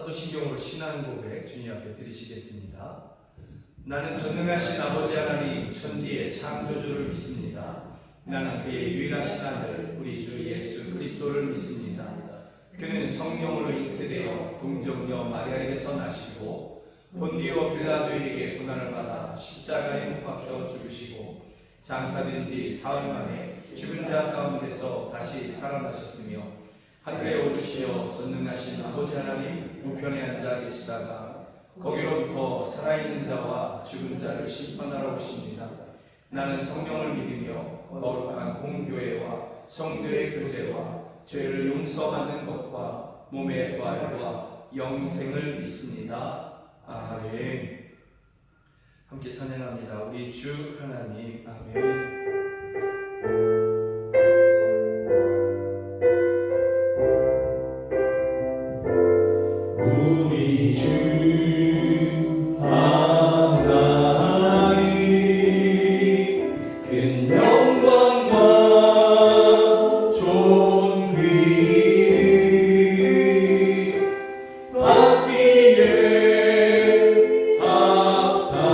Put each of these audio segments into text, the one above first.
사도신경으로 신앙고백 주님 앞에 드리시겠습니다. 나는 전능하신 아버지 하나님 천지의 창조주를 믿습니다. 나는 그의 유일하신 아들 우리 주 예수 그리스도를 믿습니다. 그는 성령으로 잉태되어 동정녀 마리아에게서 나시고 본디오 빌라도에게 고난을 받아 십자가에 못 박혀 죽으시고 장사된 지 사흘 만에 죽은 자 가운데서 다시 살아나셨으며 하늘에 오르시어 전능하신 아버지 하나님 우편에 앉아 계시다가 거기로부터 살아있는 자와 죽은 자를 심판하러 오십니다. 나는 성령을 믿으며 거룩한 공교회와 성도의 교제와 죄를 용서받는 것과 몸의 부활과 영생을 믿습니다. 아멘. 함께 찬양합니다. 우리 주 하나님. 아멘. 우리 주 하나님 큰 영광과 존귀 받기에 합당하신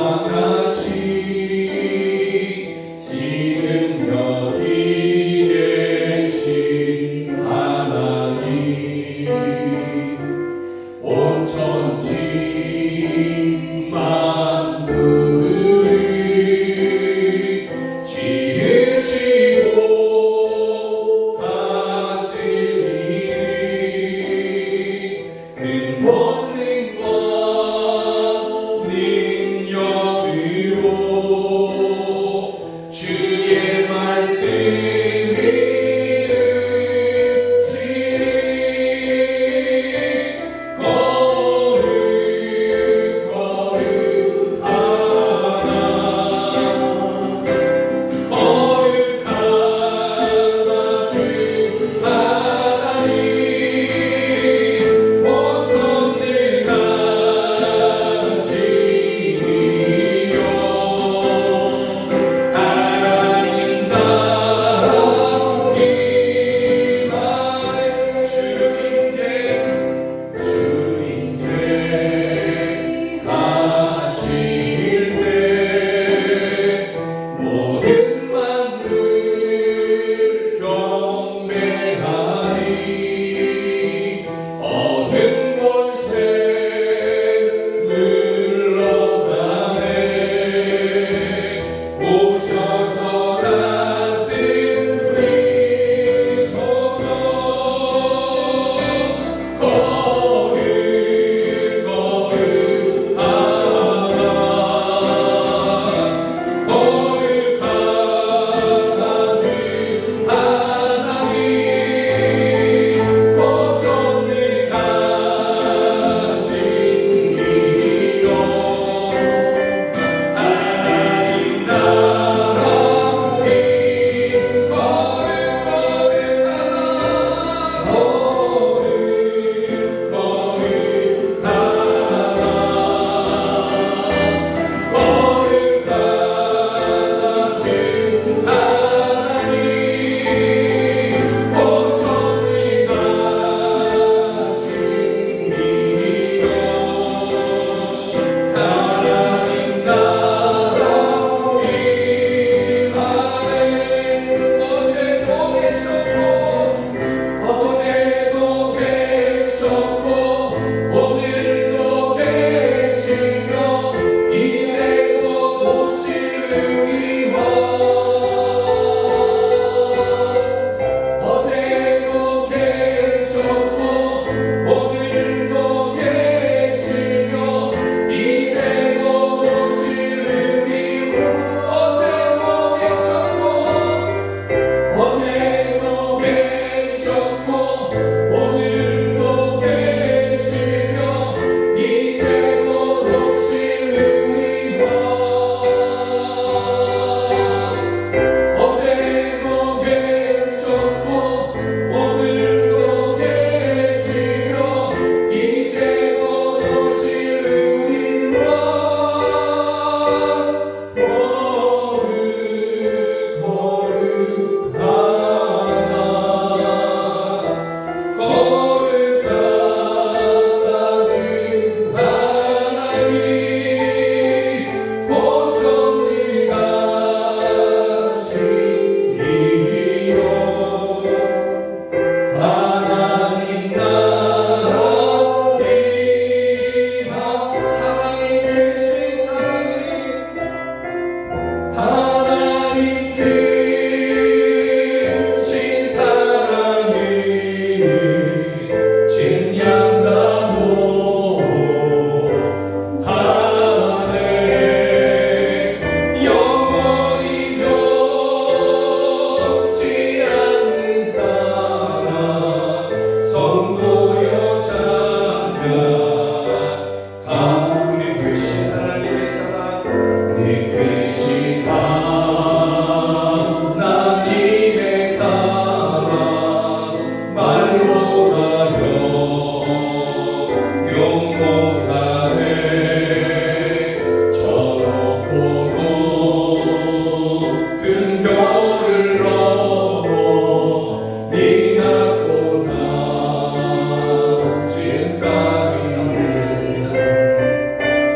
큰 별을 넘어 네 낳고 나 지금까지 하겠습니다.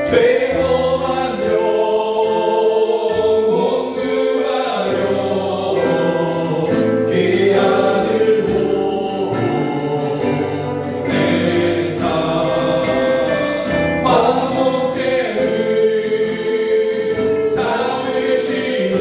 죄범한 영혼 구하여 그 아들 보내사 화목제를 삼으시고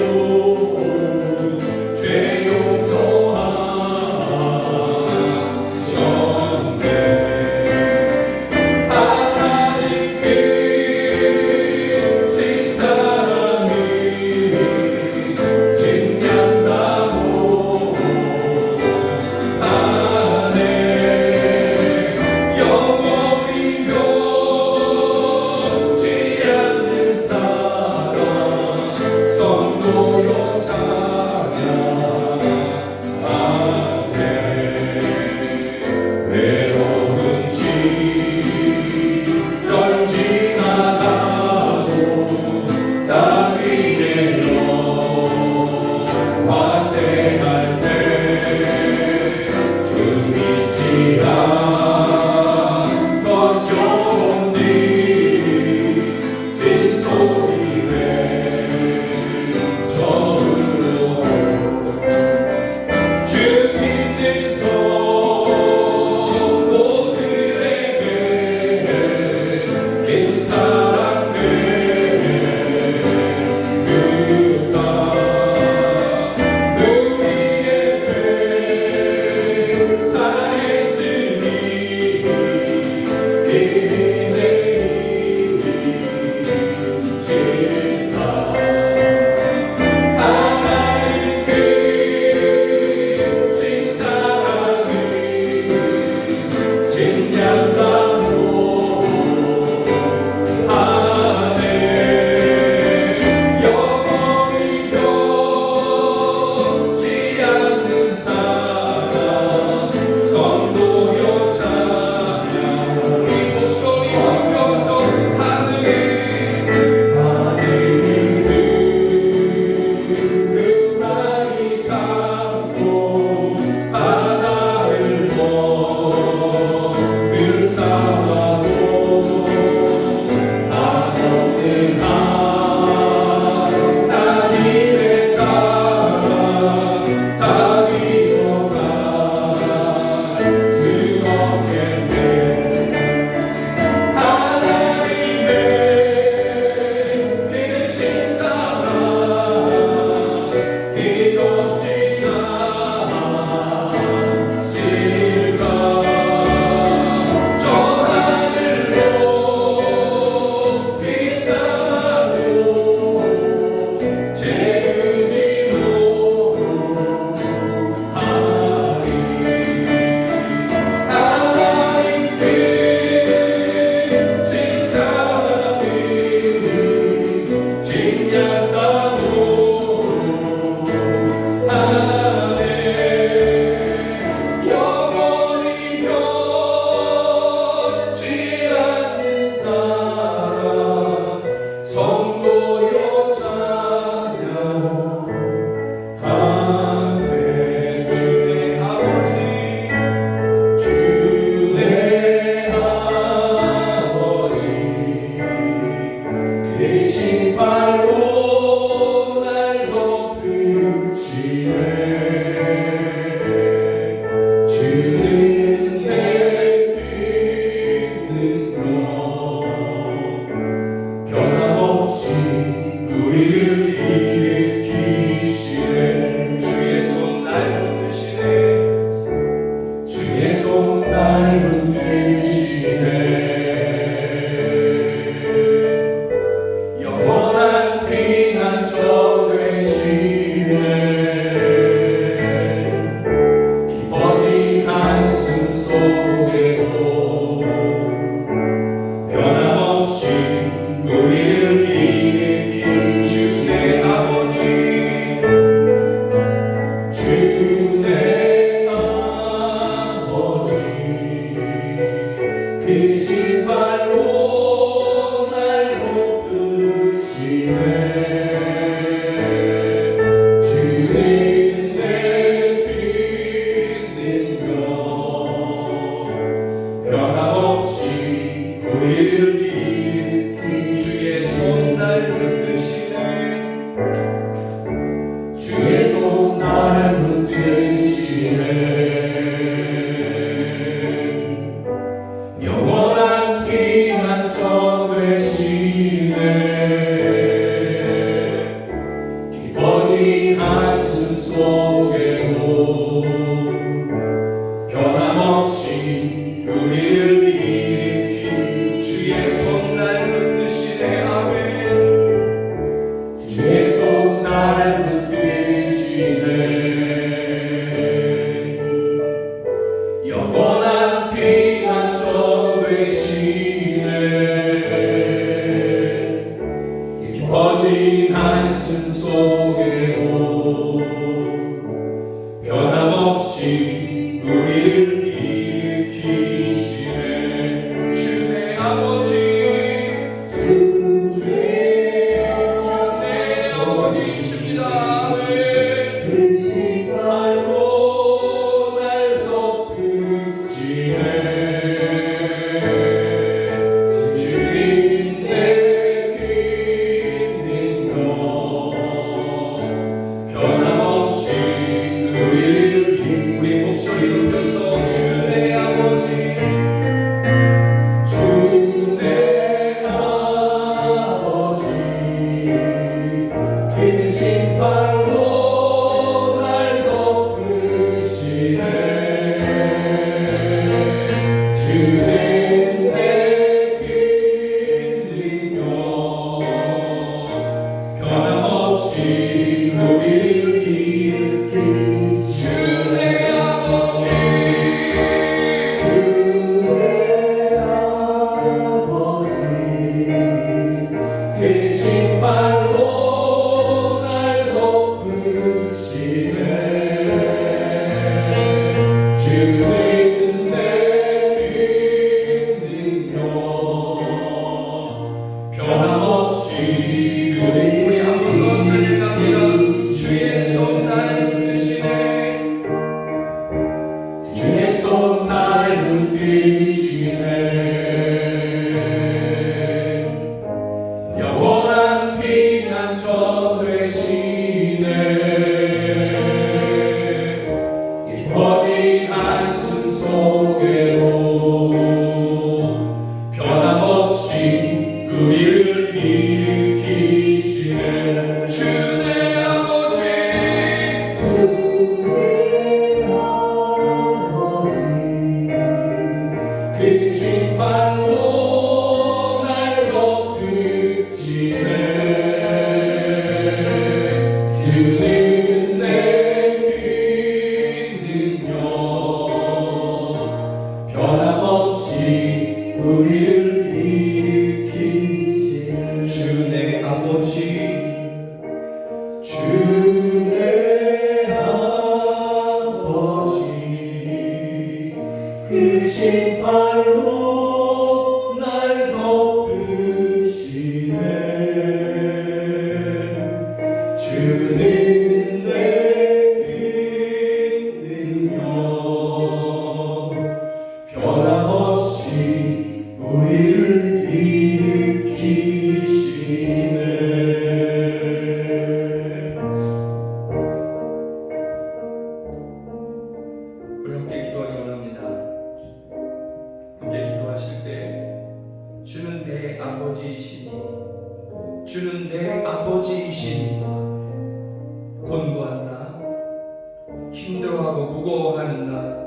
힘들어하고 무거워하는 나,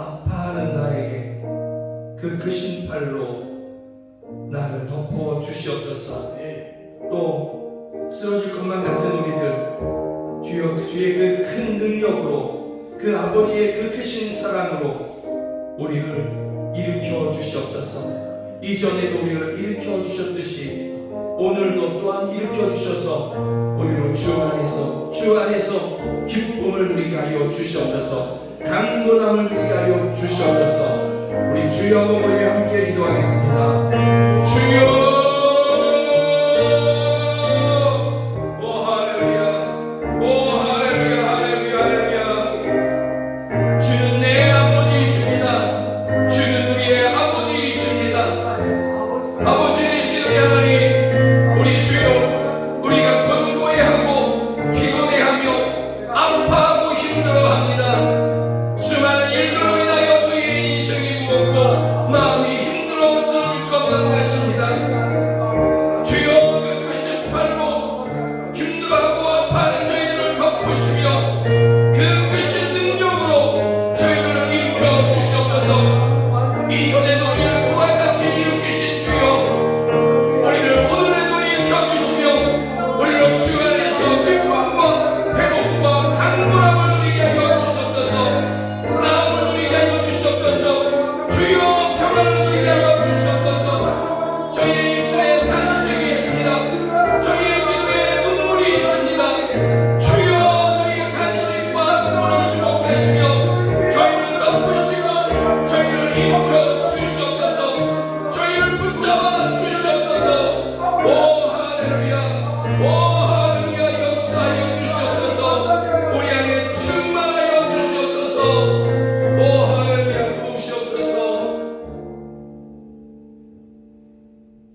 아파하는 나에게 그 크신 팔로 나를 덮어 주시옵소서. 또 쓰러질 것만 같은 우리들, 주여 주의 그 큰 능력으로, 그 아버지의 그 크신 사랑으로 우리를 일으켜 주시옵소서. 이전에도 우리를 일으켜 주셨듯이 오늘도 또한 일으켜 주셔서 우리로 주 안에서 기쁨을 누리게 하여 주시옵소서. 강건함을 누리게 하여 주시옵소서. 우리 주여 몸을 위해 함께 기도하겠습니다. 주여, 오 할렐루야, 오 할렐루야, 할렐루야, 할렐루야. 주는 내 아버지이십니다. 주는 우리의 아버지이십니다. 아버지 되신 우리 하나님, 우리 주여, 우리가 권고해하고 피곤해하며 아파하고 힘들어합니다. 수많은 일들로 인하여 저희의 인생이 무겁고 마음이 힘들어질 것만 같습니다. 주여, 그 크신 팔로 힘들어하고 아파하는 저희들을 덮으시며 그 크신 능력으로 저희들을 일으켜 주시옵소서. 이전에도 우리를 그와 같이 일으키신 주여, 우리를 오늘에도 일으켜주시며 우리로 주 안에서 기쁨과 회복과 강건함을 누리게 하여 주시옵소서. 나음을 누리게 하여 주시옵소서. 주여, 평안을 누리게 하여 주시옵소서. 저희의 입술에 탄식이 있습니다. 저희의 기도에 눈물이 있습니다. 주여, 저희의 탄식과 눈물을 주목하시며 저희를 덮으시고 저희를 일으켜 주시옵소서. 저희를 붙잡아 주시옵소서. 오 할렐루야, 오 할렐루야, 역사하여 주시옵소서. 우리 안에 충만하여 주시옵소서. 오 할렐루야, 도우시옵소서.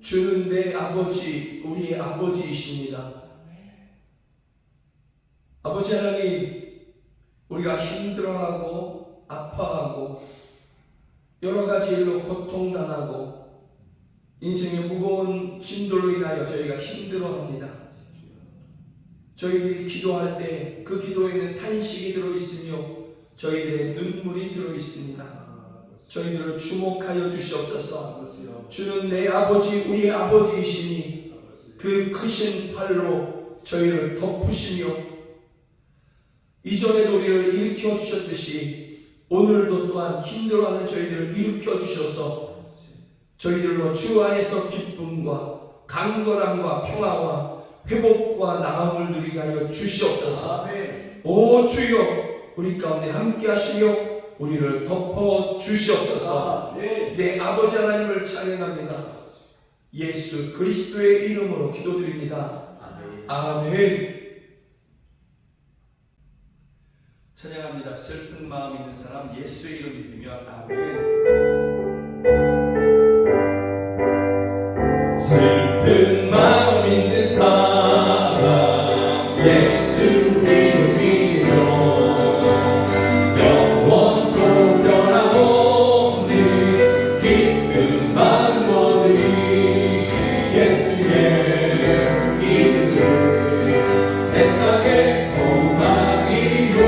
주는 내 아버지, 우리의 아버지이십니다. 아버지 하나님, 우리가 힘들어하고 아파하고 여러 가지 일로 고통당하고 인생의 무거운 짐들로 인하여 저희가 힘들어합니다. 저희들이 기도할 때 그 기도에는 탄식이 들어있으며 저희들의 눈물이 들어있습니다. 저희들을 주목하여 주시옵소서. 주는 내 아버지, 우리의 아버지이시니 그 크신 팔로 저희를 덮으시며 이전에도 우리를 일으켜 주셨듯이 오늘도 또한 힘들어하는 저희들을 일으켜 주셔서 저희들로 주 안에서 기쁨과 강건함과 평화와 회복과 나음을 누리게 하여 주시옵소서. 오 주여, 우리 가운데 함께 하시며 우리를 덮어 주시옵소서. 내 아버지 하나님을 찬양합니다. 예수 그리스도의 이름으로 기도드립니다. 아멘. 찬양합니다. 슬픈 마음 있는 사람 예수의 이름 믿으며 아멘. 슬픈 마음 있는 사람 예수 이름 믿어 영원토록 변함없는 기쁜 마음 얻으리. 예수의 이름은 세상의 소망이요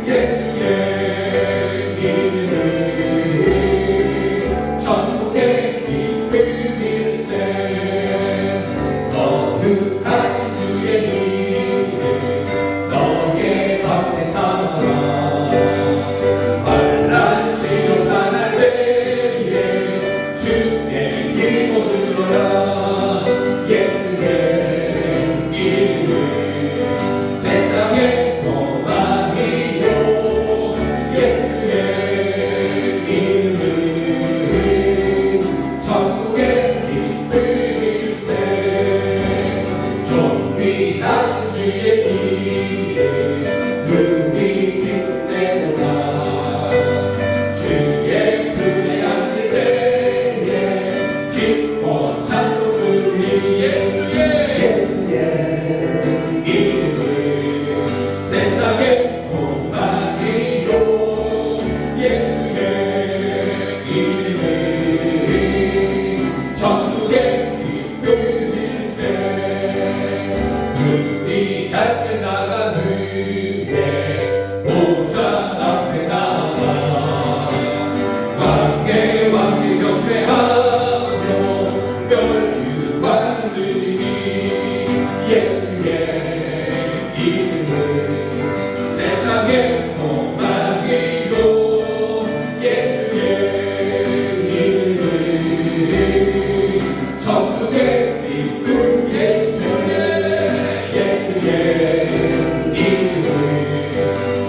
예수의 이름은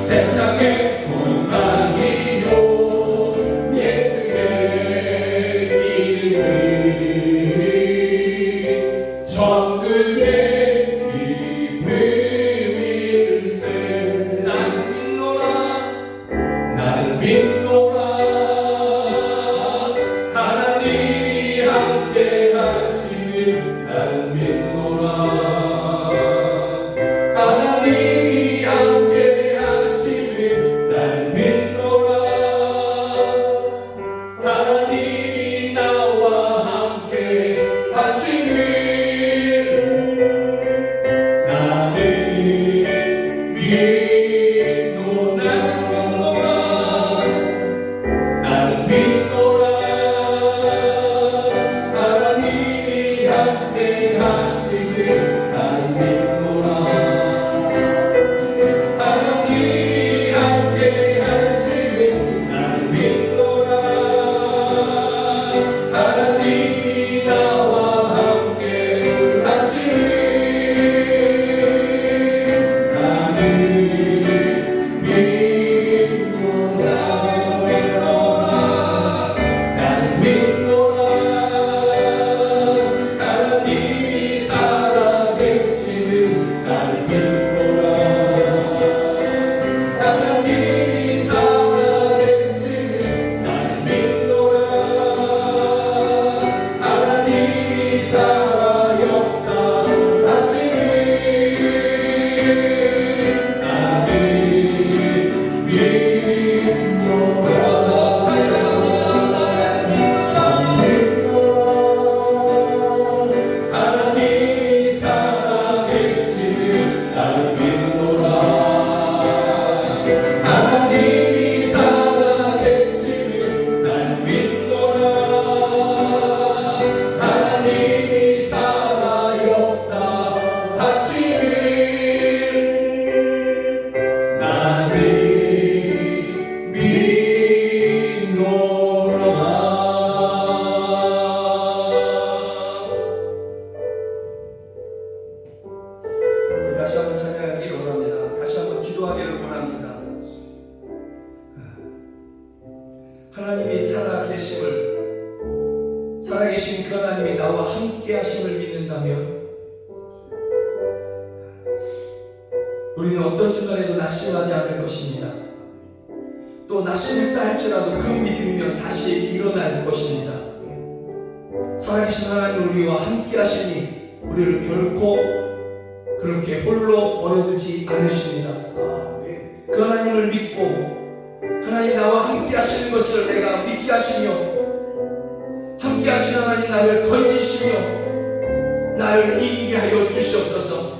세상의 소망이요 예수의 이름이 천국의 기쁨일세. 나는 믿노라 나는 믿노라 하나님이 함께 하시는 나는 믿노라 하나님이 함께 하시는 나는 믿노라 하나님이 나와 함께 하시는 나는 믿노라 나는 믿노라 하나님이 함께 하시는 나는 믿노라 하나님이 함께 하시는 나는 믿노라 하나님이 나와 함께 하시는 나는 믿노라 나는 믿노라 하나님이 살아계시는 나는 믿노라 하나님이 살아계시는 나는 믿노라 하나님이 살아 역사하시는 나는 믿노라 하나님이 살아계시는 나는 믿노라 하나님이 살아계시는 나는 믿노라 하나님이 살아 역사하시는 나는 믿노라. 우리 다시 한번 찬양하기를 원합니다. 다시 한번 기도하기를 원합니다. 하나님이 살아계신 그 하나님이 나와 함께 하심을 믿는다면 우리는 어떤 순간에도 낙심하지 않을 것입니다. 또 낙심했다 할지라도 그 믿음이면 다시 일어날 것입니다. 살아계신 하나님 우리와 함께 하시니 우리를 결코 그렇게 홀로 버려두지 않으십니다. 그 하나님을 믿고 하나님 나와 함께 하시는 것을 내가 믿게 하시며 함께 하신 하나님 나를 건지시며 나를 이기게 하여 주시옵소서.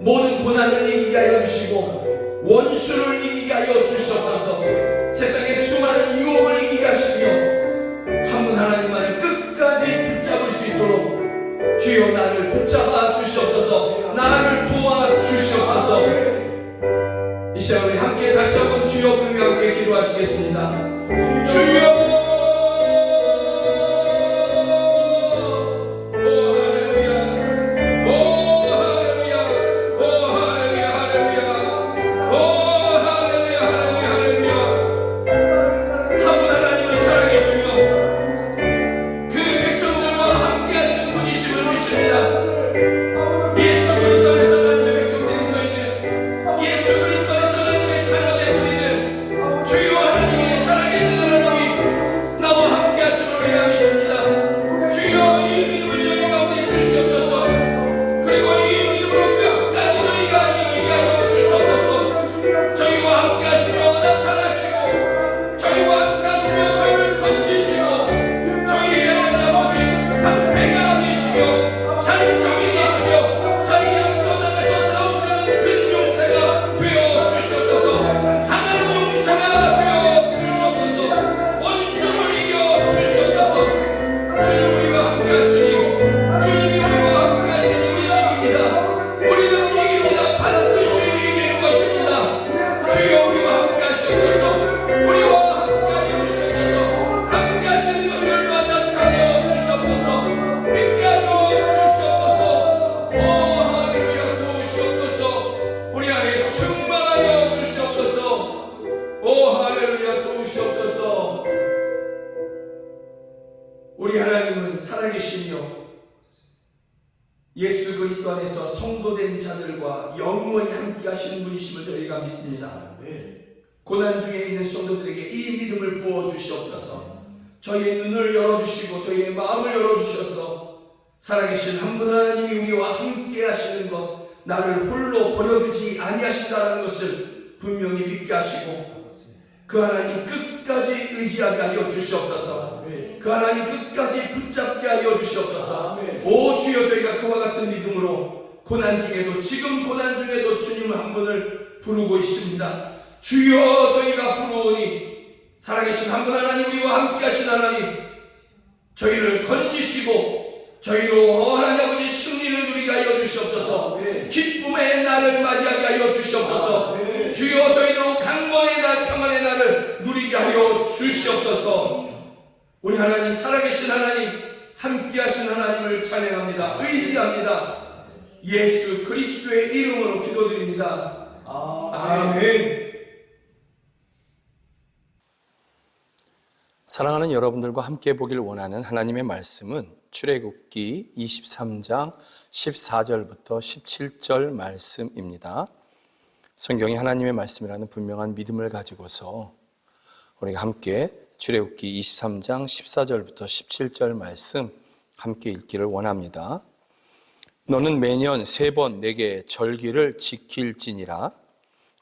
모든 고난을 이기게 하여 주시고 원수를 이기게 하여 주시옵소서. 세상의 수많은 유혹을 이기게 하시며 한 분 하나님만을 끝까지 붙잡을 수 있도록 주여 나를 붙잡아 주시옵소서. 나를 도와 주시옵소서. 이 시간 우리 함께 다시 한번 주여 부르며 함께 기도하시겠습니다. 주여 주여 하나님의 살아계신 하나님이 그리스도 안에서 성도된 자들과 영원히 함께 하시는 분이심을 저희가 믿습니다. 고난 중에 있는 성도들에게 이 믿음을 부어주시옵소서. 저희의 눈을 열어주시고 저희의 마음을 열어주셔서 살아계신 한 분 하나님이 우리와 함께 하시는 것, 나를 홀로 버려두지 아니하신다는 것을 분명히 믿게 하시고 그 하나님 끝까지 의지하게 하여 주시옵소서. 그 하나님 끝까지 붙잡게 하여 주시옵소서. 오 주여, 저희가 그와 같은 믿음으로 고난 중에도, 지금 고난 중에도 주님 한 분을 부르고 있습니다. 주여, 저희가 부르오니 살아계신 한 분 하나님, 우리와 함께 하신 하나님, 저희를 건지시고 저희로 하나님 아버지 승리를 누리게 하여 주시옵소서. 기쁨의 날을 맞이하게 하여 주시옵소서. 주여, 저희로 강건의 날, 평안의 날을 누리게 하여 주시옵소서. 우리 하나님, 살아계신 하나님, 함께 하신 하나님을 찬양합니다. 의지합니다. 예수 그리스도의 이름으로 기도드립니다. 아멘. 사랑하는 여러분들과 함께 보길 원하는 하나님의 말씀은 출애굽기 23장 14절부터 17절 말씀입니다. 성경이 하나님의 말씀이라는 분명한 믿음을 가지고서 우리가 함께 출애굽기 23장 14절부터 17절 말씀 함께 읽기를 원합니다. 너는 매년 3번 내게 절기를 지킬지니라.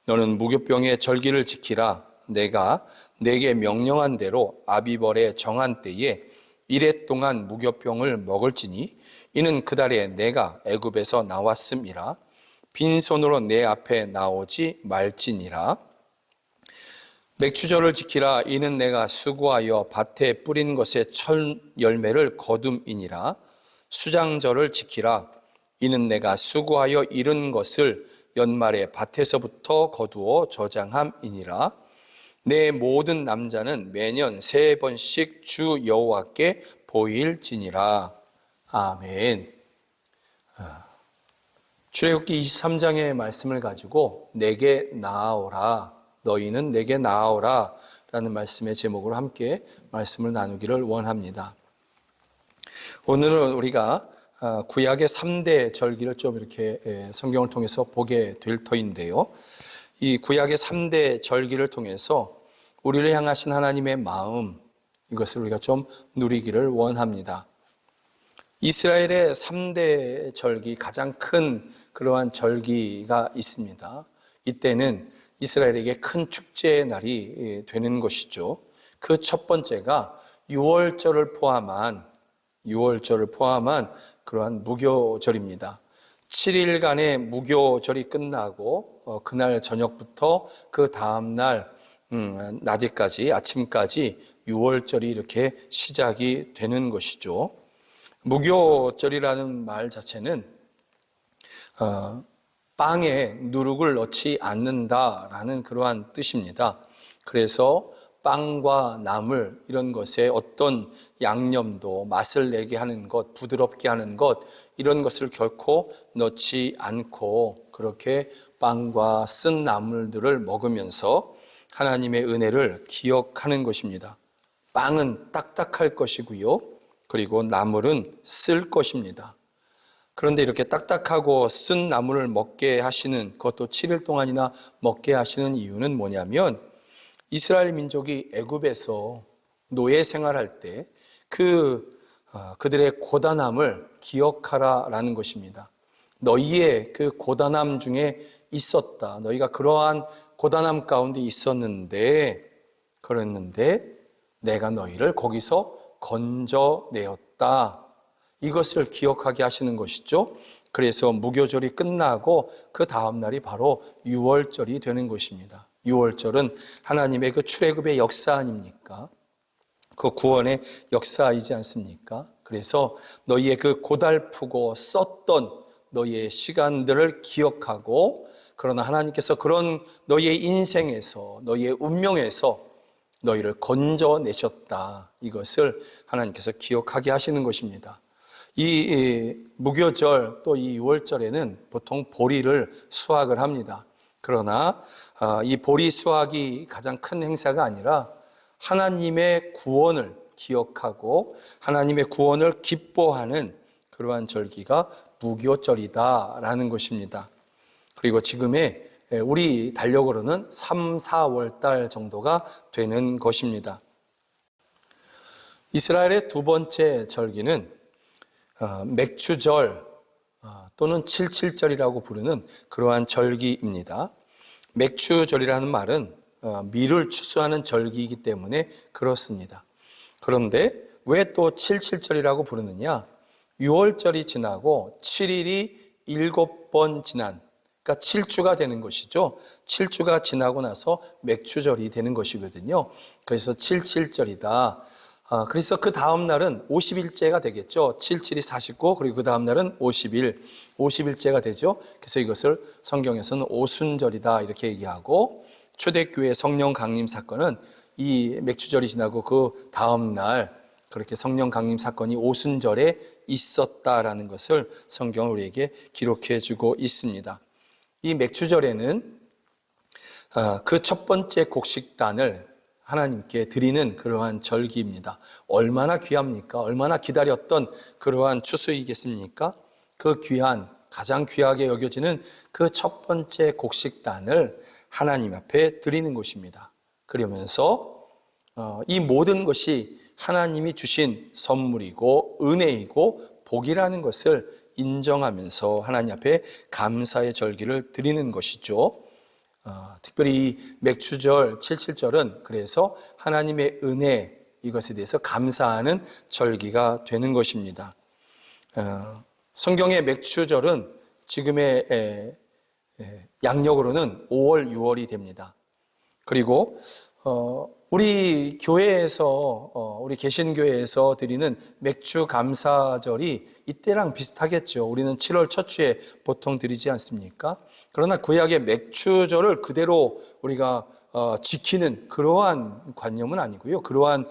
너는 무교병의 절기를 지키라. 내가 내게 명령한 대로 아비벌의 정한 때에 1해 동안 무교병을 먹을지니 이는 그달에 내가 애굽에서 나왔음이라. 빈손으로 내 앞에 나오지 말지니라. 맥추절을 지키라. 이는 내가 수고하여 밭에 뿌린 것의 첫 열매를 거둠이니라. 수장절을 지키라. 이는 내가 수고하여 이룬 것을 연말에 밭에서부터 거두어 저장함이니라. 내 모든 남자는 매년 3번씩 주 여호와께 보일지니라. 아멘. 출애굽기 23장의 말씀을 가지고 내게 나아오라, 너희는 내게 나아오라 라는 말씀의 제목으로 함께 말씀을 나누기를 원합니다. 오늘은 우리가 구약의 3대 절기를 좀 이렇게 성경을 통해서 보게 될 터인데요. 이 구약의 3대 절기를 통해서 우리를 향하신 하나님의 마음, 이것을 우리가 좀 누리기를 원합니다. 이스라엘의 3대 절기, 가장 큰 그러한 절기가 있습니다. 이때는 이스라엘에게 큰 축제의 날이 되는 것이죠. 그 첫 번째가 유월절을 포함한 그러한 무교절입니다. 7일간의 무교절이 끝나고 그날 저녁부터 그 다음날 낮에까지, 아침까지 유월절이 이렇게 시작이 되는 것이죠. 무교절이라는 말 자체는 빵에 누룩을 넣지 않는다라는 그러한 뜻입니다. 그래서 빵과 나물 이런 것에 어떤 양념도 맛을 내게 하는 것, 부드럽게 하는 것, 이런 것을 결코 넣지 않고 그렇게 빵과 쓴 나물들을 먹으면서 하나님의 은혜를 기억하는 것입니다. 빵은 딱딱할 것이고요. 그리고 나물은 쓸 것입니다. 그런데 이렇게 딱딱하고 쓴 나물을 먹게 하시는, 그것도 7일 동안이나 먹게 하시는 이유는 뭐냐면 이스라엘 민족이 애굽에서 노예 생활할 때 그들의 고단함을 기억하라라는 것입니다. 너희의 그 고단함 중에 있었다. 너희가 그러한 고단함 가운데 그랬는데 내가 너희를 거기서 건져내었다. 이것을 기억하게 하시는 것이죠. 그래서 무교절이 끝나고 그 다음 날이 바로 유월절이 되는 것입니다. 유월절은 하나님의 그 출애굽의 역사 아닙니까? 그 구원의 역사이지 않습니까? 그래서 너희의 그 고달프고 썼던 너희의 시간들을 기억하고, 그러나 하나님께서 그런 너희의 인생에서, 너희의 운명에서 너희를 건져내셨다. 이것을 하나님께서 기억하게 하시는 것입니다. 이 무교절 또 이 유월절에는 보통 보리를 수확을 합니다. 그러나 이 보리 수확이 가장 큰 행사가 아니라 하나님의 구원을 기억하고 하나님의 구원을 기뻐하는 그러한 절기가 무교절이다라는 것입니다. 그리고 지금의 우리 달력으로는 3, 4월 달 정도가 되는 것입니다. 이스라엘의 두 번째 절기는 맥추절 또는 칠칠절이라고 부르는 그러한 절기입니다. 맥추절이라는 말은 밀을 추수하는 절기이기 때문에 그렇습니다. 그런데 왜 또 칠칠절이라고 부르느냐? 6월절이 지나고 7일이 7번 지난, 그러니까 7주가 되는 것이죠. 7주가 지나고 나서 맥추절이 되는 것이거든요. 그래서 칠칠절이다. 그래서 그 다음 날은 50일째가 되겠죠. 77이 49, 그리고 그 다음 날은 50일, 50일째가 되죠. 그래서 이것을 성경에서는 오순절이다 이렇게 얘기하고, 초대교회 성령 강림 사건은 이 맥추절이 지나고 그 다음 날 그렇게 성령 강림 사건이 오순절에 있었다라는 것을 성경은 우리에게 기록해 주고 있습니다. 이 맥추절에는 그 첫 번째 곡식단을 하나님께 드리는 그러한 절기입니다. 얼마나 귀합니까? 얼마나 기다렸던 그러한 추수이겠습니까? 그 귀한, 가장 귀하게 여겨지는 그 첫 번째 곡식단을 하나님 앞에 드리는 것입니다. 그러면서 이 모든 것이 하나님이 주신 선물이고 은혜이고 복이라는 것을 인정하면서 하나님 앞에 감사의 절기를 드리는 것이죠. 특별히 이 맥추절, 칠칠절은 그래서 하나님의 은혜, 이것에 대해서 감사하는 절기가 되는 것입니다. 성경의 맥추절은 지금의 양력으로는 5월, 6월이 됩니다. 그리고 우리 교회에서, 우리 개신교회에서 드리는 맥추 감사절이 이때랑 비슷하겠죠. 우리는 7월 첫 주에 보통 드리지 않습니까? 그러나 구약의 맥추절을 그대로 우리가 지키는 그러한 관념은 아니고요. 그러한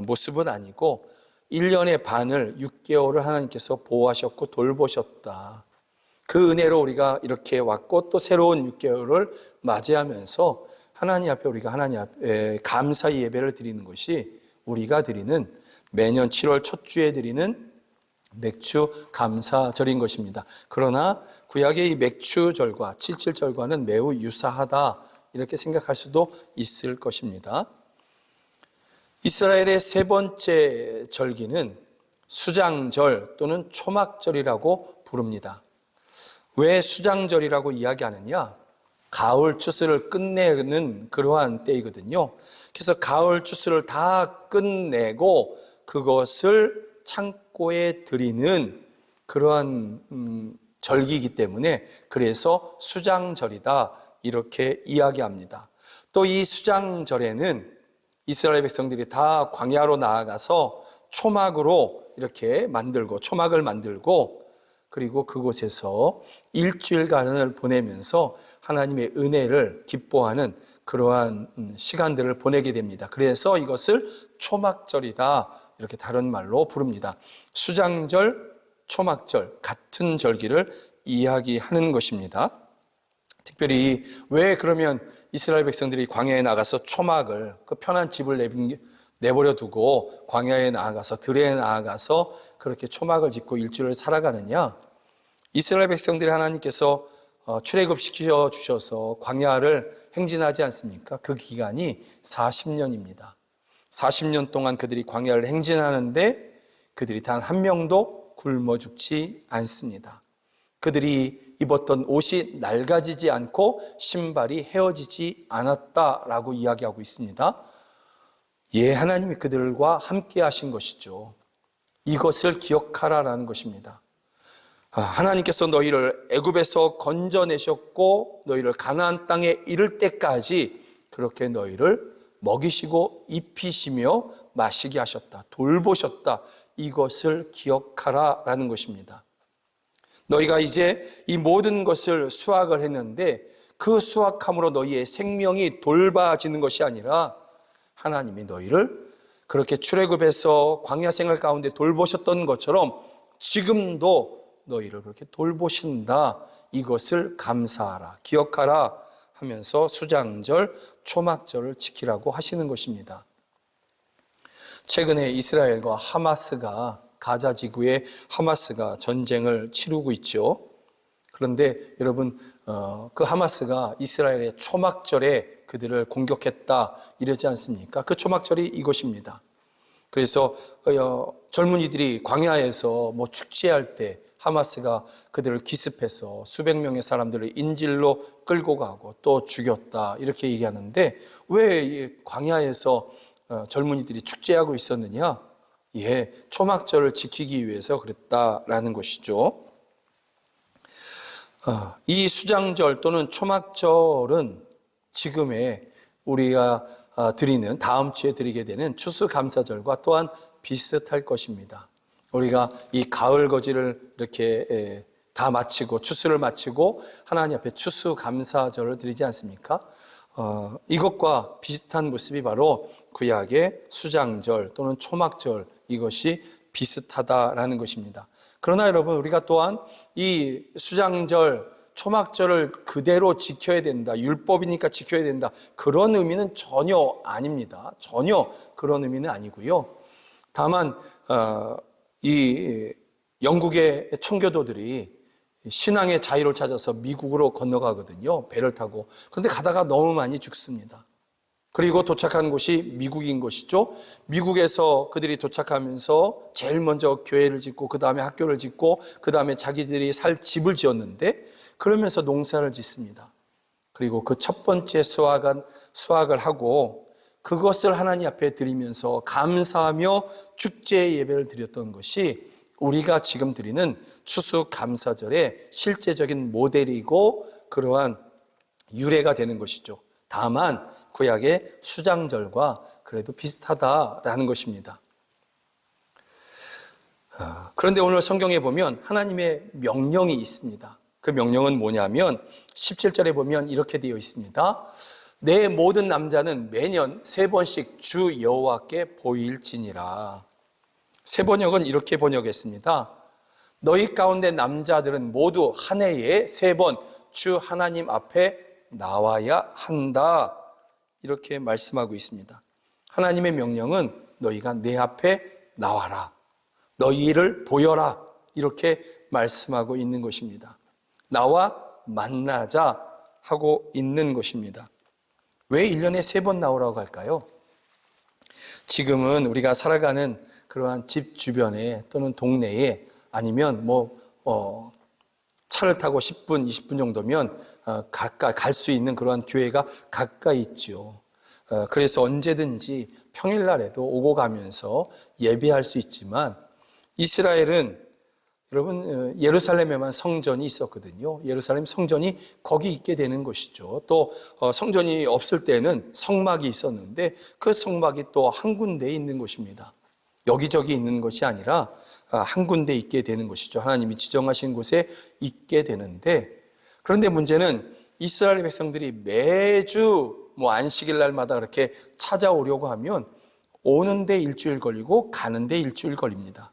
모습은 아니고 1년의 반을 6개월을 하나님께서 보호하셨고 돌보셨다. 그 은혜로 우리가 이렇게 왔고 또 새로운 6개월을 맞이하면서 하나님 앞에 우리가 하나님 앞에 감사의 예배를 드리는 것이 우리가 드리는 매년 7월 첫 주에 드리는 맥추 감사절인 것입니다. 그러나 구약의 이 맥추절과 칠칠절과는 매우 유사하다 이렇게 생각할 수도 있을 것입니다. 이스라엘의 세 번째 절기는 수장절 또는 초막절이라고 부릅니다. 왜 수장절이라고 이야기하느냐? 가을 추수를 끝내는 그러한 때이거든요. 그래서 가을 추수를 다 끝내고 그것을 창고에 드리는 그러한 절기이기 때문에 그래서 수장절이다 이렇게 이야기합니다. 또 이 수장절에는 이스라엘 백성들이 다 광야로 나아가서 초막으로 이렇게 만들고 초막을 만들고 그리고 그곳에서 일주일간을 보내면서 하나님의 은혜를 기뻐하는 그러한 시간들을 보내게 됩니다. 그래서 이것을 초막절이다 이렇게 다른 말로 부릅니다. 수장절, 초막절 같은 절기를 이야기하는 것입니다. 특별히 왜 그러면 이스라엘 백성들이 광야에 나가서 초막을 그 편한 집을 내버려 두고 광야에 나아가서 들에 나아가서 그렇게 초막을 짓고 일주일을 살아가느냐? 이스라엘 백성들이 하나님께서 출애굽시켜 주셔서 광야를 행진하지 않습니까? 그 기간이 40년입니다. 40년 동안 그들이 광야를 행진하는데 그들이 단 한 명도 굶어 죽지 않습니다. 그들이 입었던 옷이 낡아지지 않고 신발이 헤어지지 않았다라고 이야기하고 있습니다. 예, 하나님이 그들과 함께 하신 것이죠. 이것을 기억하라라는 것입니다. 하나님께서 너희를 애굽에서 건져내셨고 너희를 가나안 땅에 이를 때까지 그렇게 너희를 먹이시고 입히시며 마시게 하셨다. 돌보셨다. 이것을 기억하라라는 것입니다. 너희가 이제 이 모든 것을 수확을 했는데 그 수확함으로 너희의 생명이 돌봐지는 것이 아니라 하나님이 너희를 그렇게 출애굽에서 광야 생활 가운데 돌보셨던 것처럼 지금도 너희를 그렇게 돌보신다. 이것을 감사하라, 기억하라 하면서 수장절, 초막절을 지키라고 하시는 것입니다. 최근에 이스라엘과 하마스가 가자 지구에 하마스가 전쟁을 치르고 있죠. 그런데 여러분, 그 하마스가 이스라엘의 초막절에 그들을 공격했다 이러지 않습니까? 그 초막절이 이것입니다. 그래서 젊은이들이 광야에서 뭐 축제할 때 하마스가 그들을 기습해서 수백 명의 사람들을 인질로 끌고 가고 또 죽였다 이렇게 얘기하는데, 왜 광야에서 젊은이들이 축제하고 있었느냐? 예, 초막절을 지키기 위해서 그랬다라는 것이죠. 이 수장절 또는 초막절은 지금의 우리가 드리는, 다음 주에 드리게 되는 추수감사절과 또한 비슷할 것입니다. 우리가 이 가을 거지를 이렇게 다 마치고 추수를 마치고 하나님 앞에 추수감사절을 드리지 않습니까? 이것과 비슷한 모습이 바로 구약의 수장절 또는 초막절, 이것이 비슷하다라는 것입니다. 그러나 여러분, 우리가 또한 이 수장절, 초막절을 그대로 지켜야 된다, 율법이니까 지켜야 된다, 그런 의미는 전혀 아닙니다. 전혀 그런 의미는 아니고요. 다만 이 영국의 청교도들이 신앙의 자유를 찾아서 미국으로 건너가거든요. 배를 타고. 그런데 가다가 너무 많이 죽습니다. 그리고 도착한 곳이 미국인 것이죠. 미국에서 그들이 도착하면서 제일 먼저 교회를 짓고 그 다음에 학교를 짓고 그 다음에 자기들이 살 집을 지었는데, 그러면서 농사를 짓습니다. 그리고 그 첫 번째 수확을 하고 그것을 하나님 앞에 드리면서 감사하며 축제 예배를 드렸던 것이 우리가 지금 드리는 추수감사절의 실제적인 모델이고 그러한 유래가 되는 것이죠. 다만 구약의 수장절과 그래도 비슷하다라는 것입니다. 그런데 오늘 성경에 보면 하나님의 명령이 있습니다. 그 명령은 뭐냐면 17절에 보면 이렇게 되어 있습니다. 내 모든 남자는 매년 3번씩 주 여호와께 보일지니라. 새 번역은 이렇게 번역했습니다. 너희 가운데 남자들은 모두 한 해에 3번 주 하나님 앞에 나와야 한다, 이렇게 말씀하고 있습니다. 하나님의 명령은 너희가 내 앞에 나와라, 너희를 보여라, 이렇게 말씀하고 있는 것입니다. 나와 만나자 하고 있는 것입니다. 왜 1년에 3번 나오라고 할까요? 지금은 우리가 살아가는 그러한 집 주변에 또는 동네에, 아니면 차를 타고 10분, 20분 정도면 가까이 갈 수 있는 그러한 교회가 가까이 있죠. 그래서 언제든지 평일날에도 오고 가면서 예배할 수 있지만, 이스라엘은 여러분 예루살렘에만 성전이 있었거든요. 예루살렘 성전이 거기 있게 되는 것이죠. 또 성전이 없을 때는 성막이 있었는데 그 성막이 또 한 군데에 있는 것입니다. 여기저기 있는 것이 아니라 한 군데 있게 되는 것이죠. 하나님이 지정하신 곳에 있게 되는데, 그런데 문제는 이스라엘 백성들이 매주 안식일 날마다 그렇게 찾아오려고 하면 오는데 일주일 걸리고 가는데 일주일 걸립니다.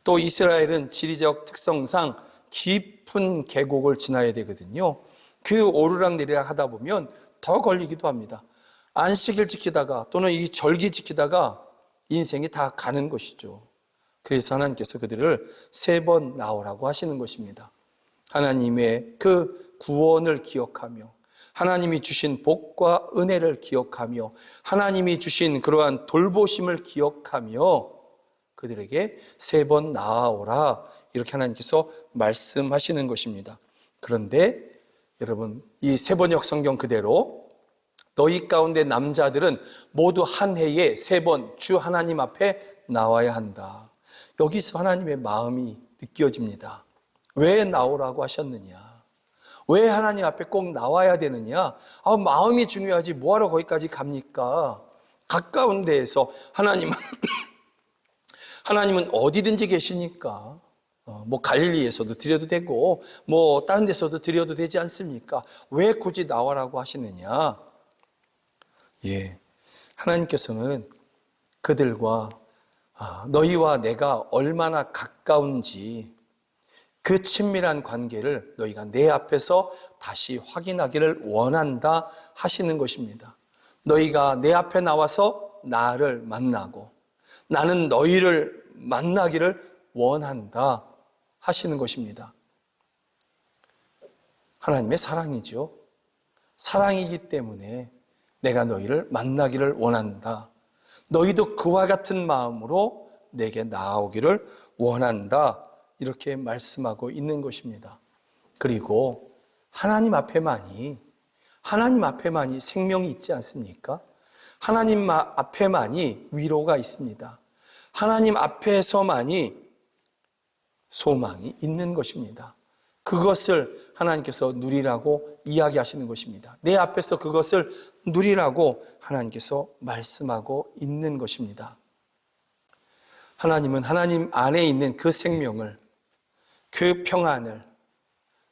또 이스라엘은 지리적 특성상 깊은 계곡을 지나야 되거든요. 그 오르락내리락 하다 보면 더 걸리기도 합니다. 안식일 지키다가 또는 이 절기 지키다가 인생이 다 가는 것이죠. 그래서 하나님께서 그들을 3번 나오라고 하시는 것입니다. 하나님의 그 구원을 기억하며, 하나님이 주신 복과 은혜를 기억하며, 하나님이 주신 그러한 돌보심을 기억하며 그들에게 3번 나아오라, 이렇게 하나님께서 말씀하시는 것입니다. 그런데 여러분, 이 세번역 성경 그대로 너희 가운데 남자들은 모두 한 해에 3번 주 하나님 앞에 나와야 한다. 여기서 하나님의 마음이 느껴집니다. 왜 나오라고 하셨느냐? 왜 하나님 앞에 꼭 나와야 되느냐? 마음이 중요하지 뭐하러 거기까지 갑니까? 가까운 데에서 하나님은 어디든지 계시니까 갈릴리에서도 드려도 되고 다른 데서도 드려도 되지 않습니까? 왜 굳이 나와라고 하시느냐? 예, 하나님께서는 그들과 너희와 내가 얼마나 가까운지 그 친밀한 관계를 너희가 내 앞에서 다시 확인하기를 원한다 하시는 것입니다. 너희가 내 앞에 나와서 나를 만나고 나는 너희를 만나기를 원한다 하시는 것입니다. 하나님의 사랑이죠. 사랑이기 때문에 내가 너희를 만나기를 원한다. 너희도 그와 같은 마음으로 내게 나아오기를 원한다. 이렇게 말씀하고 있는 것입니다. 그리고 하나님 앞에만이 생명이 있지 않습니까? 하나님 앞에만이 위로가 있습니다. 하나님 앞에서만이 소망이 있는 것입니다. 그것을 하나님께서 누리라고 이야기하시는 것입니다. 내 앞에서 그것을 누리라고 하나님께서 말씀하고 있는 것입니다. 하나님은 하나님 안에 있는 그 생명을, 그 평안을,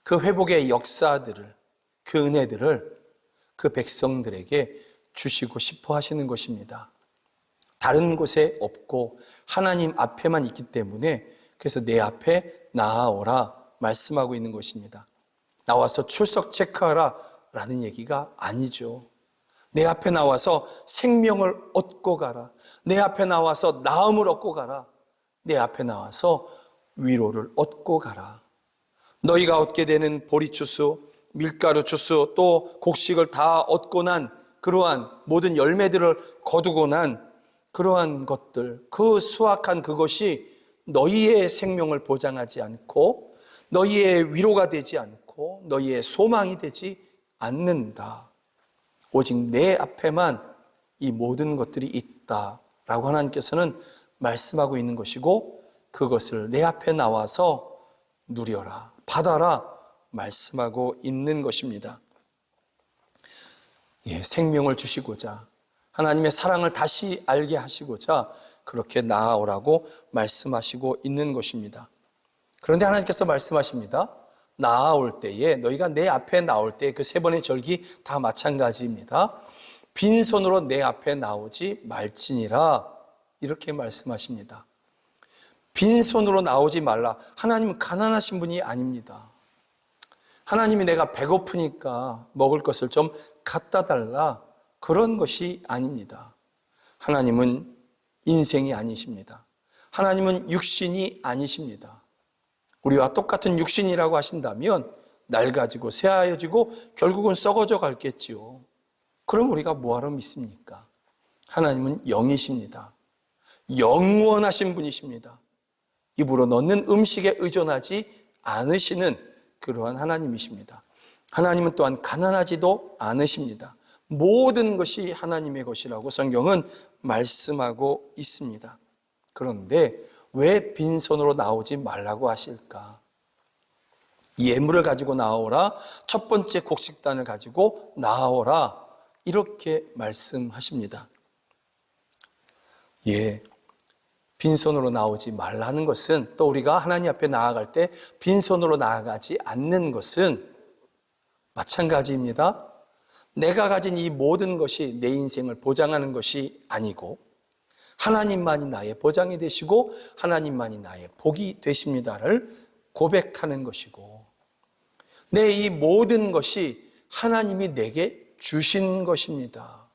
그 회복의 역사들을, 그 은혜들을 그 백성들에게 주시고 싶어 하시는 것입니다. 다른 곳에 없고 하나님 앞에만 있기 때문에 그래서 내 앞에 나아오라 말씀하고 있는 것입니다. 나와서 출석 체크하라 라는 얘기가 아니죠. 내 앞에 나와서 생명을 얻고 가라. 내 앞에 나와서 나음을 얻고 가라. 내 앞에 나와서 위로를 얻고 가라. 너희가 얻게 되는 보리추수, 밀가루 추수, 또 곡식을 다 얻고 난 그러한 모든 열매들을 거두고 난 그러한 것들, 그 수확한 그것이 너희의 생명을 보장하지 않고 너희의 위로가 되지 않고 너희의 소망이 되지 않는다. 오직 내 앞에만 이 모든 것들이 있다라고 하나님께서는 말씀하고 있는 것이고 그것을 내 앞에 나와서 누려라, 받아라 말씀하고 있는 것입니다. 생명을 주시고자 하나님의 사랑을 다시 알게 하시고자 그렇게 나아오라고 말씀하시고 있는 것입니다. 그런데 하나님께서 말씀하십니다. 나아올 때에, 너희가 내 앞에 나올 때 그 세 번의 절기 다 마찬가지입니다. 빈손으로 내 앞에 나오지 말지니라 이렇게 말씀하십니다. 빈손으로 나오지 말라. 하나님은 가난하신 분이 아닙니다. 하나님이 내가 배고프니까 먹을 것을 좀 갖다 달라 그런 것이 아닙니다. 하나님은 인생이 아니십니다. 하나님은 육신이 아니십니다. 우리와 똑같은 육신이라고 하신다면 낡아지고 새하얘지고 결국은 썩어져 갈겠지요. 그럼 우리가 뭐하러 믿습니까? 하나님은 영이십니다. 영원하신 분이십니다. 입으로 넣는 음식에 의존하지 않으시는 그러한 하나님이십니다. 하나님은 또한 가난하지도 않으십니다. 모든 것이 하나님의 것이라고 성경은 말씀하고 있습니다. 그런데 왜 빈손으로 나오지 말라고 하실까? 예물을 가지고 나오라, 첫 번째 곡식단을 가지고 나오라 이렇게 말씀하십니다. 빈손으로 나오지 말라는 것은 또 우리가 하나님 앞에 나아갈 때 빈손으로 나아가지 않는 것은 마찬가지입니다. 내가 가진 이 모든 것이 내 인생을 보장하는 것이 아니고 하나님만이 나의 보장이 되시고 하나님만이 나의 복이 되십니다를 고백하는 것이고 내 이 모든 것이 하나님이 내게 주신 것입니다.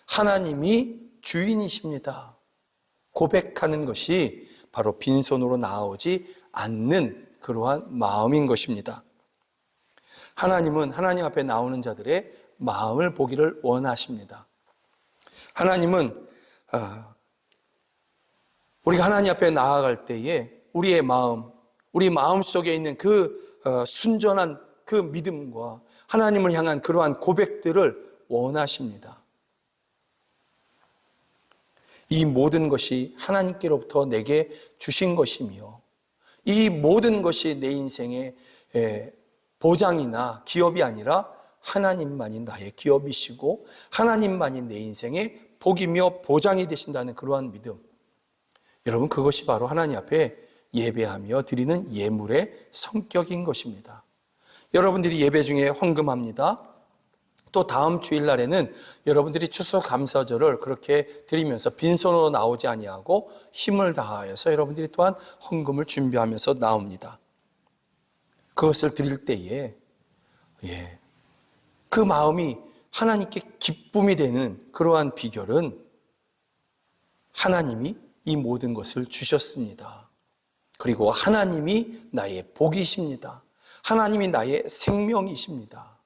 하나님이 주인이십니다. 고백하는 것이 바로 빈손으로 나오지 않는 그러한 마음인 것입니다. 하나님은 하나님 앞에 나오는 자들의 마음을 보기를 원하십니다. 하나님은 우리가 하나님 앞에 나아갈 때에 우리의 마음, 우리 마음 속에 있는 그 순전한 그 믿음과 하나님을 향한 그러한 고백들을 원하십니다. 이 모든 것이 하나님께로부터 내게 주신 것이며 이 모든 것이 내 인생의 보장이나 기업이 아니라 하나님만이 나의 기업이시고 하나님만이 내 인생의 복이며 보장이 되신다는 그러한 믿음. 여러분 그것이 바로 하나님 앞에 예배하며 드리는 예물의 성격인 것입니다. 여러분들이 예배 중에 헌금합니다. 또 다음 주일날에는 여러분들이 추수감사절을 그렇게 드리면서 빈손으로 나오지 아니하고 힘을 다하여서 여러분들이 또한 헌금을 준비하면서 나옵니다. 그것을 드릴 때에 그 마음이 하나님께 기쁨이 되는 그러한 비결은 하나님이 이 모든 것을 주셨습니다. 그리고 하나님이 나의 복이십니다. 하나님이 나의 생명이십니다.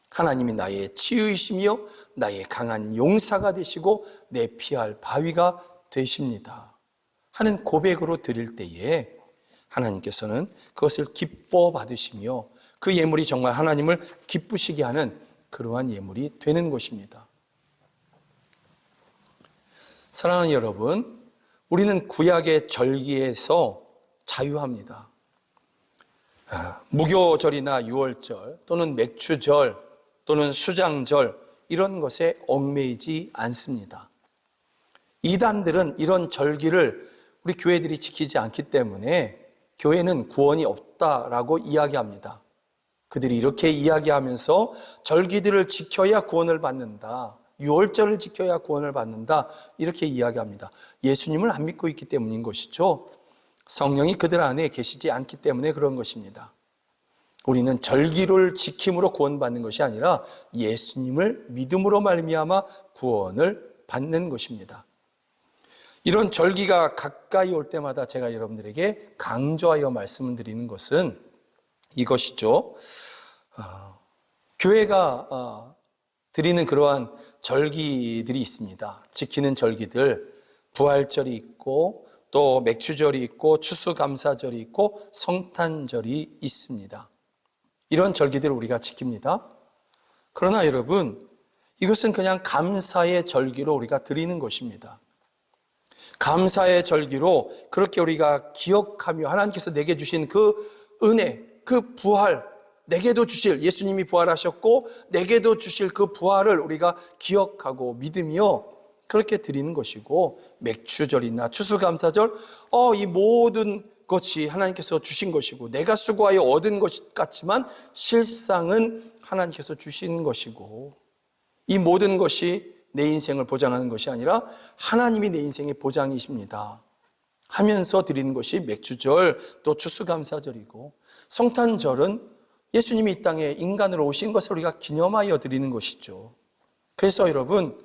하나님이 나의 치유이시며 나의 강한 용사가 되시고 내 피할 바위가 되십니다 하는 고백으로 드릴 때에 하나님께서는 그것을 기뻐 받으시며 그 예물이 정말 하나님을 기쁘시게 하는 그러한 예물이 되는 것입니다. 사랑하는 여러분, 우리는 구약의 절기에서 자유합니다. 무교절이나 유월절 또는 맥주절 또는 수장절 이런 것에 얽매이지 않습니다. 이단들은 이런 절기를 우리 교회들이 지키지 않기 때문에 교회는 구원이 없다라고 이야기합니다. 그들이 이렇게 이야기하면서 절기들을 지켜야 구원을 받는다, 유월절을 지켜야 구원을 받는다 이렇게 이야기합니다. 예수님을 안 믿고 있기 때문인 것이죠. 성령이 그들 안에 계시지 않기 때문에 그런 것입니다. 우리는 절기를 지킴으로 구원받는 것이 아니라 예수님을 믿음으로 말미암아 구원을 받는 것입니다. 이런 절기가 가까이 올 때마다 제가 여러분들에게 강조하여 말씀을 드리는 것은 이것이죠. 교회가 드리는 그러한 절기들이 있습니다. 지키는 절기들, 부활절이 있고 또 맥주절이 있고 추수감사절이 있고 성탄절이 있습니다. 이런 절기들을 우리가 지킵니다. 그러나 여러분, 이것은 그냥 감사의 절기로 우리가 드리는 것입니다. 감사의 절기로 그렇게 우리가 기억하며 하나님께서 내게 주신 그 은혜, 그 부활, 내게도 주실, 예수님이 부활하셨고 내게도 주실 그 부활을 우리가 기억하고 믿으며 그렇게 드리는 것이고, 맥주절이나 추수감사절, 이 모든 것이 하나님께서 주신 것이고 내가 수고하여 얻은 것 같지만 실상은 하나님께서 주신 것이고, 이 모든 것이 내 인생을 보장하는 것이 아니라 하나님이 내 인생의 보장이십니다 하면서 드리는 것이 맥주절 또 추수감사절이고, 성탄절은 예수님이 이 땅에 인간으로 오신 것을 우리가 기념하여 드리는 것이죠. 그래서 여러분,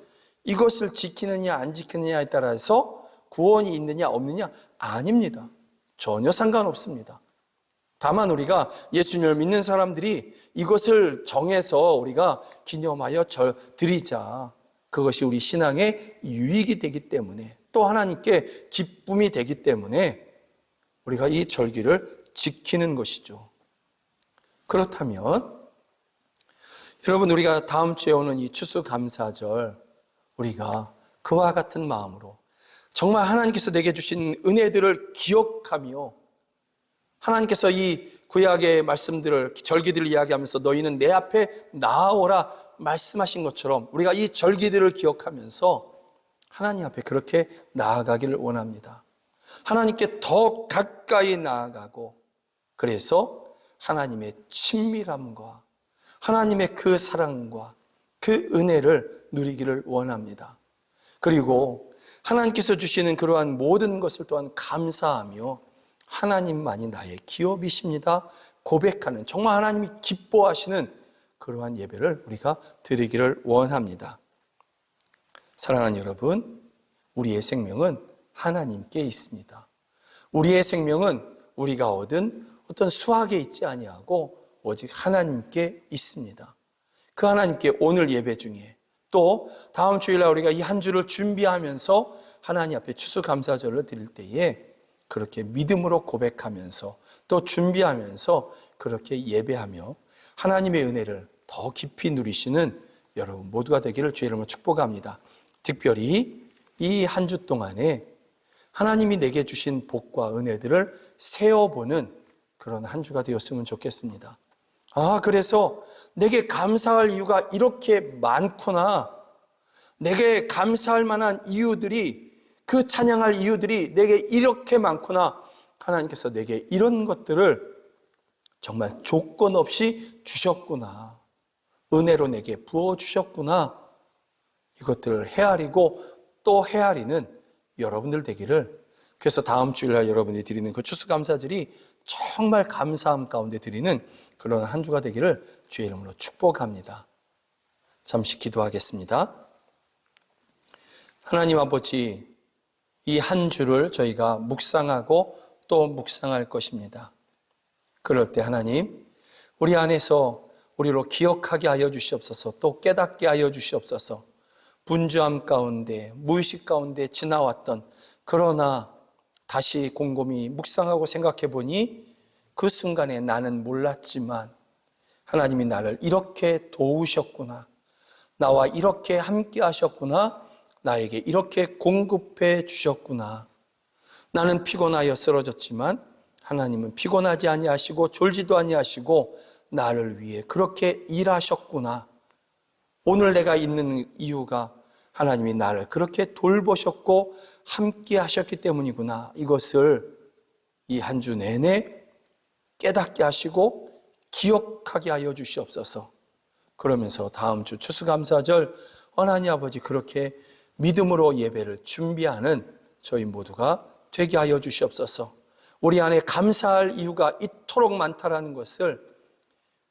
이것을 지키느냐 안 지키느냐에 따라서 구원이 있느냐 없느냐 아닙니다. 전혀 상관없습니다. 다만 우리가 예수님을 믿는 사람들이 이것을 정해서 우리가 기념하여 드리자, 그것이 우리 신앙의 유익이 되기 때문에, 또 하나님께 기쁨이 되기 때문에 우리가 이 절기를 지키는 것이죠. 그렇다면 여러분, 우리가 다음 주에 오는 이 추수감사절, 우리가 그와 같은 마음으로 정말 하나님께서 내게 주신 은혜들을 기억하며, 하나님께서 이 구약의 말씀들을, 절기들을 이야기하면서 너희는 내 앞에 나아오라 말씀하신 것처럼 우리가 이 절기들을 기억하면서 하나님 앞에 그렇게 나아가기를 원합니다. 하나님께 더 가까이 나아가고, 그래서 하나님의 친밀함과 하나님의 그 사랑과 그 은혜를 누리기를 원합니다. 그리고 하나님께서 주시는 그러한 모든 것을 또한 감사하며 하나님만이 나의 기업이십니다 고백하는, 정말 하나님이 기뻐하시는 그러한 예배를 우리가 드리기를 원합니다. 사랑하는 여러분, 우리의 생명은 하나님께 있습니다. 우리의 생명은 우리가 얻은 어떤 수학에 있지 아니하고 오직 하나님께 있습니다. 그 하나님께 오늘 예배 중에, 또 다음 주일날 우리가 이 한 주를 준비하면서 하나님 앞에 추수감사절을 드릴 때에 그렇게 믿음으로 고백하면서 또 준비하면서 그렇게 예배하며 하나님의 은혜를 더 깊이 누리시는 여러분 모두가 되기를 주의 이름으로 축복합니다. 특별히 이 한 주 동안에 하나님이 내게 주신 복과 은혜들을 세어보는 그런 한 주가 되었으면 좋겠습니다. 그래서 내게 감사할 이유가 이렇게 많구나, 내게 감사할 만한 이유들이, 그 찬양할 이유들이 내게 이렇게 많구나, 하나님께서 내게 이런 것들을 정말 조건 없이 주셨구나, 은혜로 내게 부어주셨구나, 이것들을 헤아리고 또 헤아리는 여러분들 되기를, 그래서 다음 주일날 여러분이 드리는 그 추수감사절이 정말 감사함 가운데 드리는 그런 한 주가 되기를 주의 이름으로 축복합니다. 잠시 기도하겠습니다. 하나님 아버지, 이 한 주를 저희가 묵상하고 또 묵상할 것입니다. 그럴 때 하나님, 우리 안에서 우리로 기억하게 하여 주시옵소서, 또 깨닫게 하여 주시옵소서. 분주함 가운데, 무의식 가운데 지나왔던, 그러나 다시 곰곰이 묵상하고 생각해 보니 그 순간에 나는 몰랐지만 하나님이 나를 이렇게 도우셨구나, 나와 이렇게 함께 하셨구나, 나에게 이렇게 공급해 주셨구나. 나는 피곤하여 쓰러졌지만 하나님은 피곤하지 아니하시고 졸지도 아니하시고 나를 위해 그렇게 일하셨구나. 오늘 내가 있는 이유가 하나님이 나를 그렇게 돌보셨고 함께 하셨기 때문이구나. 이것을 이 한 주 내내 깨닫게 하시고 기억하게 하여 주시옵소서. 그러면서 다음 주 추수감사절 하나님 아버지 그렇게 믿음으로 예배를 준비하는 저희 모두가 되게 하여 주시옵소서. 우리 안에 감사할 이유가 이토록 많다라는 것을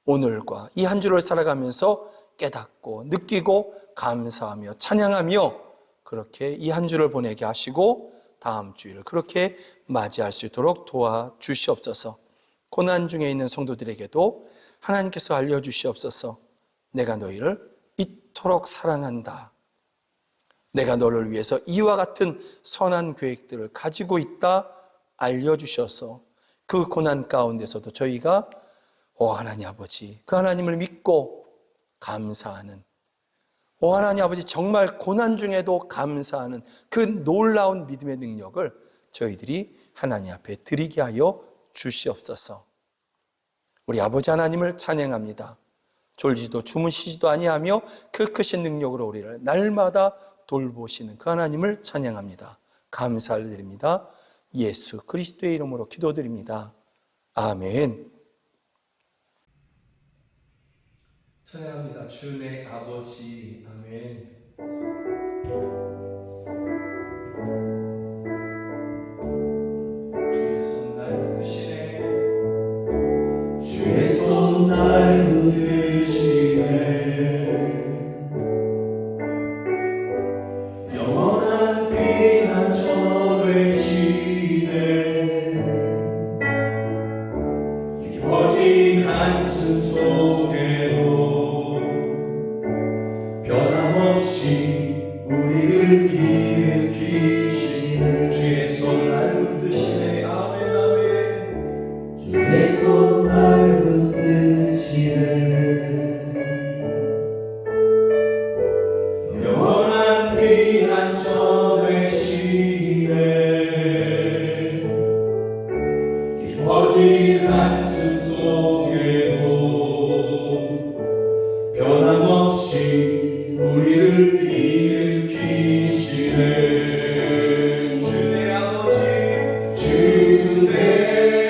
오늘과 이 한 주를 살아가면서 깨닫고 느끼고 감사하며 찬양하며 그렇게 이 한 주를 보내게 하시고 다음 주일을 그렇게 맞이할 수 있도록 도와주시옵소서. 고난 중에 있는 성도들에게도 하나님께서 알려주시옵소서. 내가 너희를 이토록 사랑한다. 내가 너를 위해서 이와 같은 선한 계획들을 가지고 있다 알려주셔서 그 고난 가운데서도 저희가 하나님 아버지, 그 하나님을 믿고 감사하는, 하나님 아버지 정말 고난 중에도 감사하는 그 놀라운 믿음의 능력을 저희들이 하나님 앞에 드리게 하여 주시옵소서. 우리 아버지 하나님을 찬양합니다. 졸지도 주무시지도 아니하며 그 크신 능력으로 우리를 날마다 돌보시는 그 하나님을 찬양합니다. 감사를 드립니다. 예수 그리스도의 이름으로 기도드립니다. 아멘. 찬양합니다. 주 내 아버지. 아멘. 주의 손 날 붙드시네. 주의 손 날 붙드시네. 영원한 피난처 되시네. 깊어진 한숨 속에도 변함없이 우리를 일으키시네. 주의 손 날 붙드시네. 아멘 아멘. 주의 손 날 붙드시네. 영원한 피난처 되시네. 깊어진 한숨 속에도 변함없이 우리를 일으키시네. 주 내 아버지. 주 내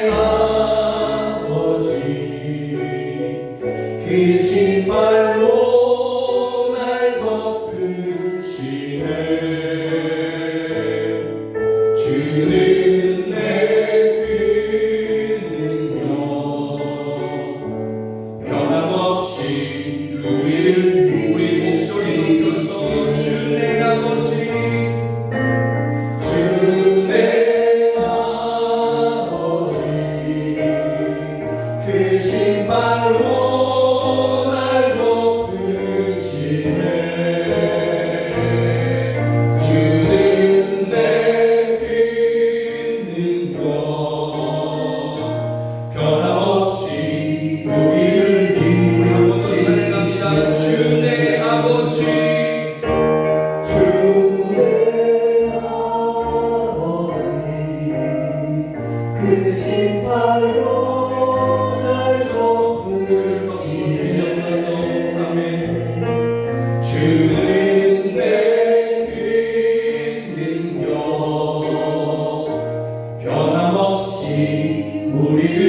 아버지 그 신발로 날 덮으시네. 주는 내 그 능력 변함없이 우리 목소리 높여서 주 내 아버지. 주 내 아버지 그 신발로 날 덮으시네. 주는 내 큰 능력 변함없이 우리를 우리 한 번 더 찬양합니다. 주 내 아버지. 주 내 아버지 그 신발로 날 덮으시옵소서. 아멘. 주는 내 큰 능력 변함없이 우리를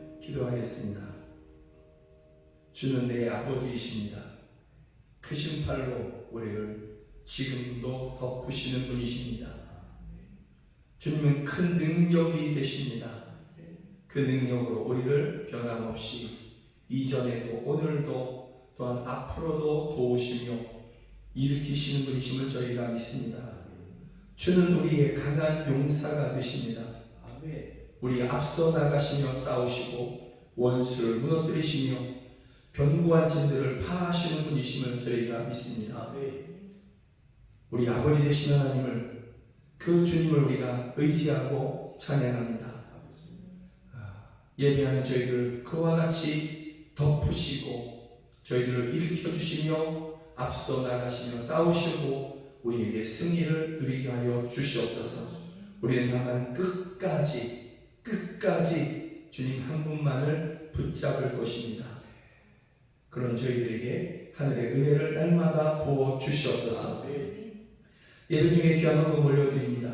일으키시네. 기도하겠습니다. 주는 내 아버지이십니다. 크신 팔로 우리를 지금도 덮으시는 분이십니다. 주님은 큰 능력이 되십니다. 그 능력으로 우리를 변함없이 이전에도 오늘도 또한 앞으로도 도우시며 일으키시는 분이심을 저희가 믿습니다. 주는 우리의 강한 용사가 되십니다. 우리 앞서 나가시며 싸우시고 원수를 무너뜨리시며 견고한 진들을 파하시는 분이심을 저희가 믿습니다. 우리 아버지 되신 하나님을, 그 주님을 우리가 의지하고 찬양합니다. 예배하는 저희들 그와 같이 덮으시고 저희들을 일으켜 주시며 앞서 나가시며 싸우시고 우리에게 승리를 누리게 하여 주시옵소서. 우리는 다만 끝까지 주님 한 분만을 붙잡을 것입니다. 그런 저희들에게 하늘의 은혜를 날마다 부어 주시옵소서. 예배 중에 귀한 헌금 올려드립니다.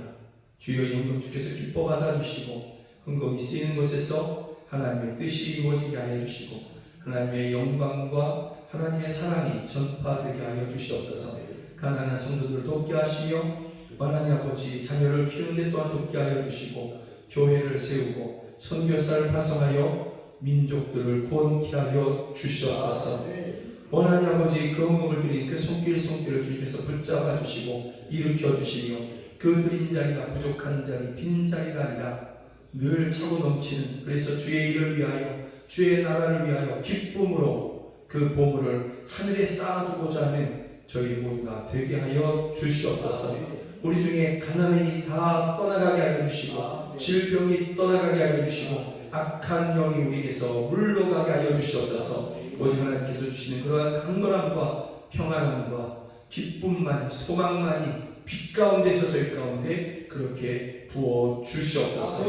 주여 이 헌금 주께서 기뻐 받아주시고 헌금이 쓰이는 곳에서 하나님의 뜻이 이루어지게 하여 주시고 하나님의 영광과 하나님의 사랑이 전파되게 하여 주시옵소서. 가난한 성도들을 돕게 하시며 하나님 아버지 자녀를 키우는 데 또한 돕게 하여 주시고 교회를 세우고 선교사를 파송하여 민족들을 구원케 하여 주시옵소서. 하나님 아버지 그 헌금을 드린 그 손길을 주님께서 붙잡아 주시고 일으켜 주시며 그 드린 자리가 부족한 자리, 빈 자리가 아니라 늘 차고 넘치는, 그래서 주의 일을 위하여 주의 나라를 위하여 기쁨으로 그 보물을 하늘에 쌓아두고자 하는 저희 모두가 되게 하여 주시옵소서. 우리 중에 가난이 다 떠나가게 하여 주시고 질병이 떠나가게 하여 주시고 악한 영이 우리에게서 물러가게 하여 주시옵소서. 오직 하나님께서 주시는 그러한 강건함과 평안함과 기쁨만이, 소망만이 빛 가운데서 저희 가운데 그렇게 부어 주시옵소서.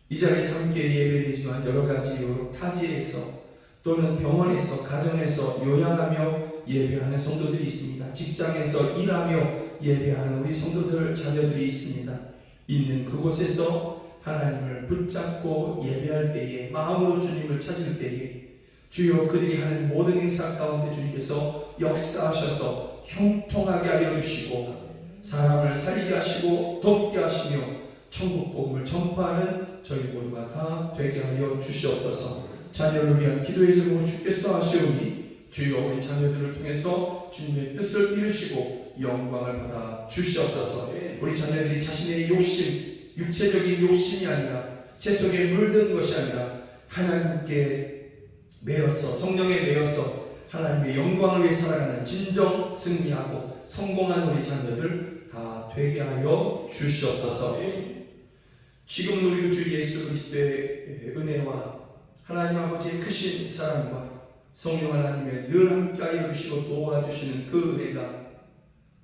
이 자리에서 함께 예배되지만 여러 가지 이유로 타지에서 또는 병원에서, 가정에서 요양하며 예배하는 성도들이 있습니다. 직장에서 일하며 예배하는 우리 성도들 자녀들이 있습니다. 있는 그곳에서 하나님을 붙잡고 예배할 때에, 마음으로 주님을 찾을 때에 주여 그들이 하는 모든 행사 가운데 주님께서 역사하셔서 형통하게 하여 주시고 사람을 살리게 하시고 돕게 하시며 천국 복음을 전파하는 저희 모두가 다 되게 하여 주시옵소서. 자녀를 위한 기도의 제목을 주께서 하시오니 주여 우리 자녀들을 통해서 주님의 뜻을 이루시고 영광을 받아 주시옵소서. 우리 자녀들이 자신의 욕심, 육체적인 욕심이 아니라 세속에 물든 것이 아니라 하나님께 매어서, 성령에 매어서 하나님의 영광을 위해 살아가는 진정 승리하고 성공한 우리 자녀들 다 되게 하여 주시옵소서. 지금은 우리 주 예수 그리스도의 은혜와 하나님 아버지의 크신 사랑과 성령 하나님의 늘 함께하여 주시고 도와주시는 그 은혜가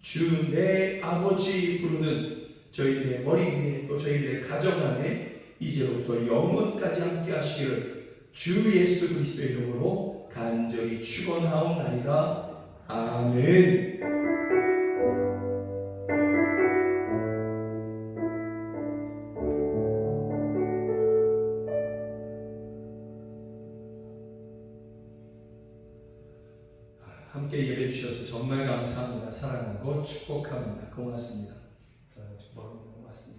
주 내 아버지 부르는 저희들의 머리 위에 또 저희들의 가정 안에 이제부터 영원까지 함께 하시기를 주 예수 그리스도의 이름으로 간절히 축원하옵나이다. 아멘. 함께 예배 주셔서 정말 감사합니다. 사랑하고 축복합니다. 고맙습니다. 사랑하고 축복합니다. 고맙습니다.